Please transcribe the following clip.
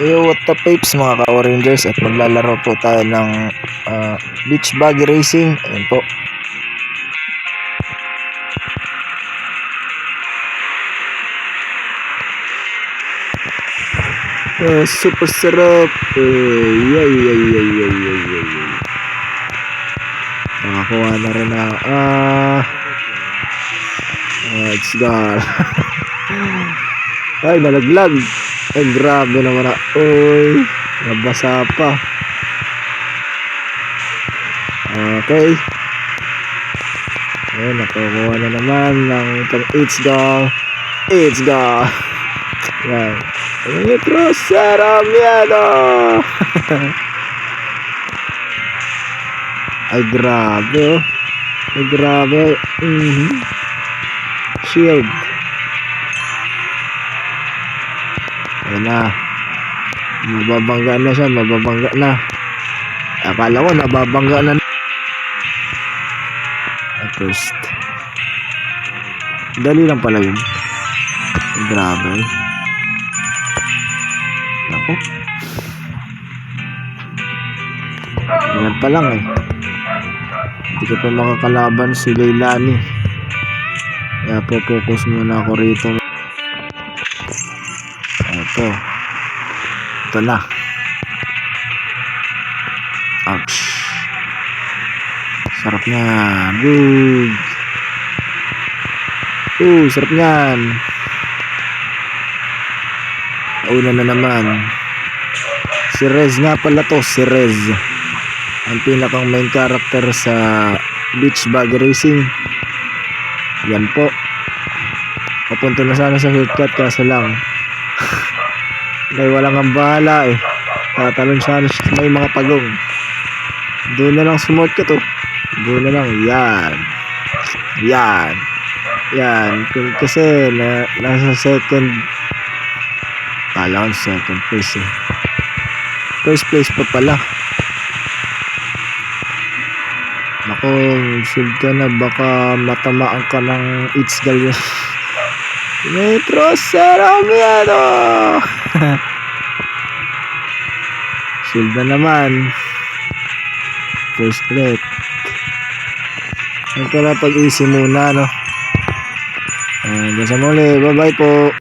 Yo, what the papes mga ka-Orangers, at maglalaro po tayo ng beach buggy racing. Ayan po. Super sarap. Nakakuha na rin na it's gone. Ay, nalaglag. Ay, grabe naman na. Uy, nabasa pa. Okay. Ayun, nakukuha na naman ng it's gone. It's gone. Yan. Metro Saramiano. Ay, grabe. Ay, grabe. Shield. Ayan na. Mababangga na siya. Mababangga na. Akala ko nababangga na. At first. Dali lang pala yun. Grabe. Ako. Yan pa lang eh. Hindi ko pa makakalaban si Leilani. Kaya po focus muna ako rito. Ito na. Ouch. Sarap niyan. Sarap niyan. Una na naman. Si Rez nga pala to. Si Rez. Ang pinakang main character sa beach buggy racing. Yan po. Papunta na sana sa shortcut kaso lang may walang ang bahala eh. Tatalon sana siya may mga pagong. Doon na lang sumortcut to. Doon na lang. Yan. Kasi nasa second. Kala ko second place eh. First place pa pala. Naku, shield ka na. Baka matamaan ka ng it's galyan. Metro Saramiano. Shield na naman. First plate. Ito na pag-easy muna, no? Hanggang sa muli. Bye bye po.